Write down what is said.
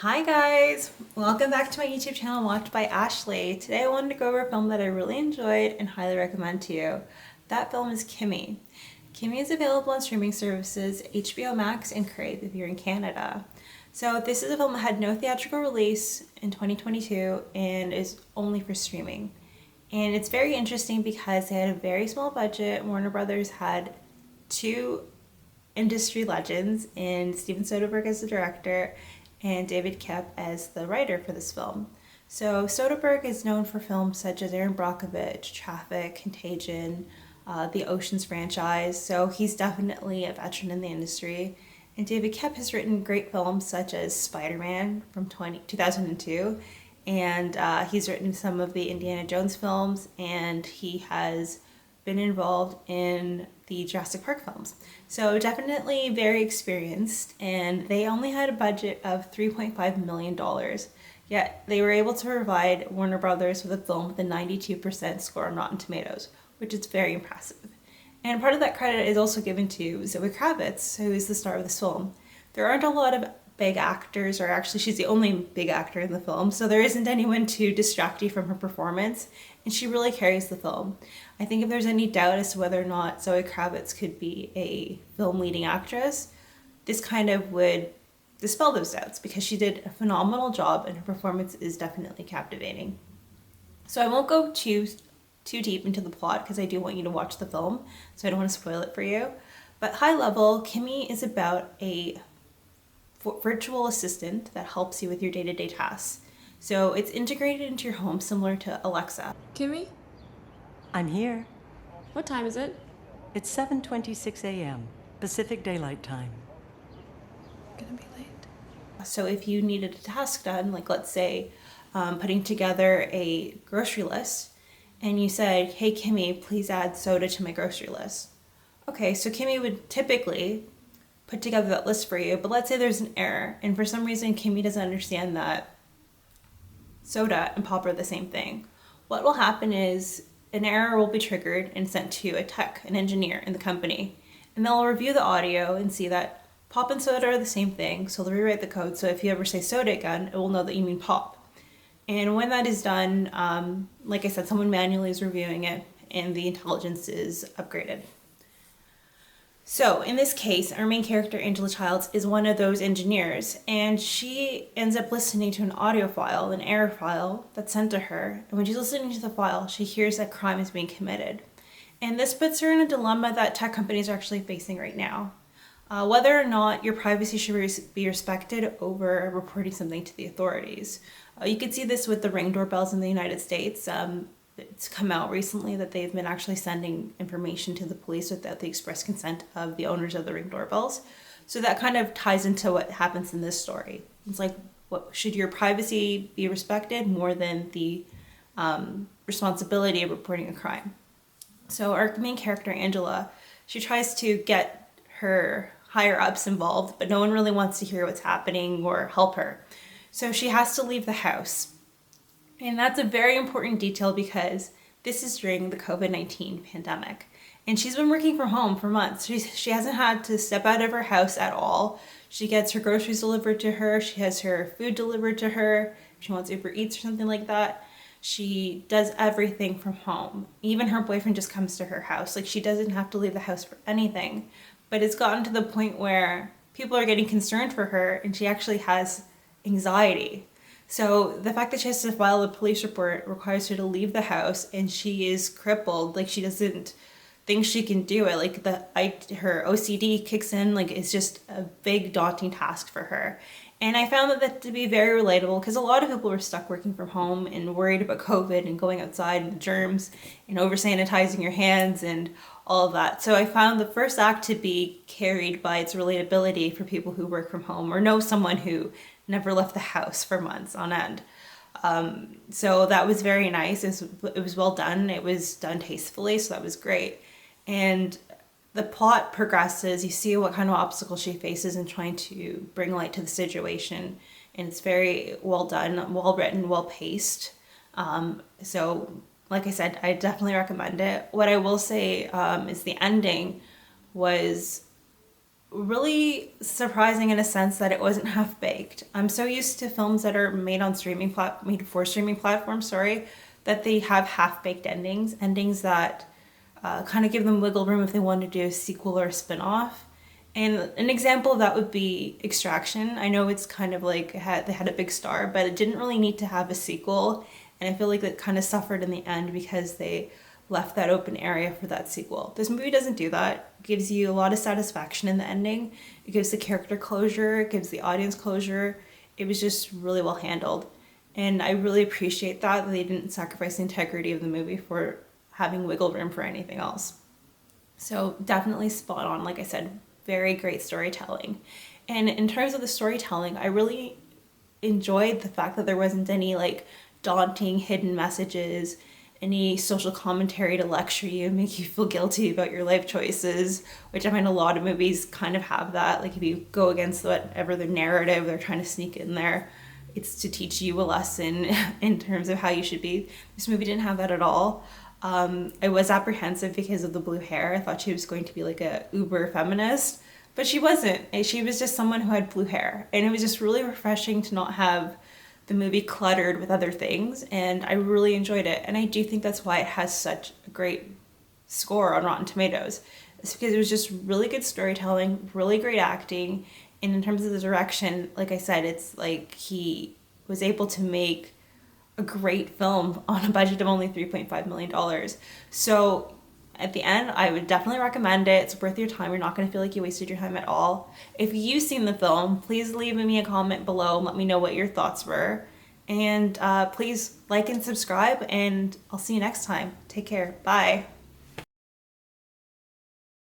Hi guys! Welcome back to my YouTube channel Watched by Ashley. Today I wanted to go over a film that I really enjoyed and highly recommend to you. That film is KIMI. KIMI is available on streaming services HBO Max and Crave if you're in Canada. So this is a film that had no theatrical release in 2022 and is only for streaming. And it's very interesting because they had a very small budget. Warner Brothers had two industry legends in Steven Soderbergh as the director and David Koepp as the writer for this film. So Soderbergh is known for films such as Aaron Brockovich, Traffic, Contagion, the Oceans franchise, so he's definitely a veteran in the industry. And David Koepp has written great films such as Spider-Man from 2002, and he's written some of the Indiana Jones films, and he has been involved in the Jurassic Park films. So definitely very experienced, and they only had a budget of $3.5 million, yet they were able to provide Warner Brothers with a film with a 92% score on Rotten Tomatoes, which is very impressive. And part of that credit is also given to Zoë Kravitz, who is the star of this film. There aren't a lot of big actors, or actually she's the only big actor in the film, so there isn't anyone to distract you from her performance, and she really carries the film. I think if there's any doubt as to whether or not Zoë Kravitz could be a film leading actress, this kind of would dispel those doubts because she did a phenomenal job and her performance is definitely captivating. So I won't go too deep into the plot because I do want you to watch the film, so I don't want to spoil it for you. But high level, KIMI is about a virtual assistant that helps you with your day-to-day tasks. So it's integrated into your home similar to Alexa. Kimmy? I'm here. What time is it? It's 7:26 a.m. Pacific Daylight Time. Gonna be late. So if you needed a task done, like let's say putting together a grocery list, and you said, hey Kimmy, please add soda to my grocery list. Okay, so Kimmy would typically put together that list for you, but let's say there's an error, and for some reason Kimmy doesn't understand that soda and pop are the same thing. What will happen is an error will be triggered and sent to an engineer in the company, and they'll review the audio and see that pop and soda are the same thing, so they'll rewrite the code, so if you ever say soda again, it will know that you mean pop. And when that is done, like I said, someone manually is reviewing it, and the intelligence is upgraded. So in this case, our main character, Angela Childs, is one of those engineers, and she ends up listening to an audio file, an error file that's sent to her. And when she's listening to the file, she hears that crime is being committed. And this puts her in a dilemma that tech companies are actually facing right now. Whether or not your privacy should be respected over reporting something to the authorities. You could see this with the Ring doorbells in the United States. It's come out recently that they've been actually sending information to the police without the express consent of the owners of the Ring doorbells. So that kind of ties into what happens in this story. It's like, what should your privacy be respected more than the responsibility of reporting a crime? So our main character, Angela, she tries to get her higher ups involved, but no one really wants to hear what's happening or help her. So she has to leave the house. And that's a very important detail because this is during the COVID-19 pandemic. And she's been working from home for months. She hasn't had to step out of her house at all. She gets her groceries delivered to her. She has her food delivered to her. If she wants Uber Eats or something like that. She does everything from home. Even her boyfriend just comes to her house. Like, she doesn't have to leave the house for anything. But it's gotten to the point where people are getting concerned for her and she actually has anxiety. So the fact that she has to file a police report requires her to leave the house, and she is crippled. Like, she doesn't think she can do it. Like, her OCD kicks in. Like, it's just a big daunting task for her. And I found that to be very relatable because a lot of people were stuck working from home and worried about COVID and going outside and the germs and over sanitizing your hands and all of that. So I found the first act to be carried by its relatability for people who work from home or know someone who never left the house for months on end. So that was very nice. It was well done. It was done tastefully, so that was great. And the plot progresses. You see what kind of obstacles she faces in trying to bring light to the situation. And it's very well done, well written, well paced. So like I said, I definitely recommend it. What I will say is the ending was really surprising in a sense that it wasn't half baked. I'm so used to films that are made for streaming platforms, that they have half baked endings that kind of give them wiggle room if they want to do a sequel or a spin-off. And an example of that would be Extraction. I know it's kind of like they had a big star, but it didn't really need to have a sequel. And I feel like it kind of suffered in the end because they left that open area for that sequel. This movie doesn't do that. It gives you a lot of satisfaction in the ending. It gives the character closure. It gives the audience closure. It was just really well handled. And I really appreciate that they didn't sacrifice the integrity of the movie for having wiggle room for anything else. So definitely spot on, like I said, very great storytelling. And in terms of the storytelling, I really enjoyed the fact that there wasn't any like daunting hidden messages, any social commentary to lecture you and make you feel guilty about your life choices, which I find a lot of movies kind of have that. Like if you go against whatever the narrative they're trying to sneak in there, it's to teach you a lesson in terms of how you should be. This movie didn't have that at all. I was apprehensive because of the blue hair. I thought she was going to be like a uber feminist, but she wasn't. She was just someone who had blue hair. And it was just really refreshing to not have the movie cluttered with other things, and I really enjoyed it. And I do think that's why it has such a great score on Rotten Tomatoes. It's because it was just really good storytelling, really great acting, and in terms of the direction, like I said, it's like he was able to make a great film on a budget of only $3.5 million. So at the end, I would definitely recommend it. It's worth your time. You're not going to feel like you wasted your time at all. If you've seen the film, please leave me a comment below and let me know what your thoughts were. And please like and subscribe, and I'll see you next time. Take care. Bye.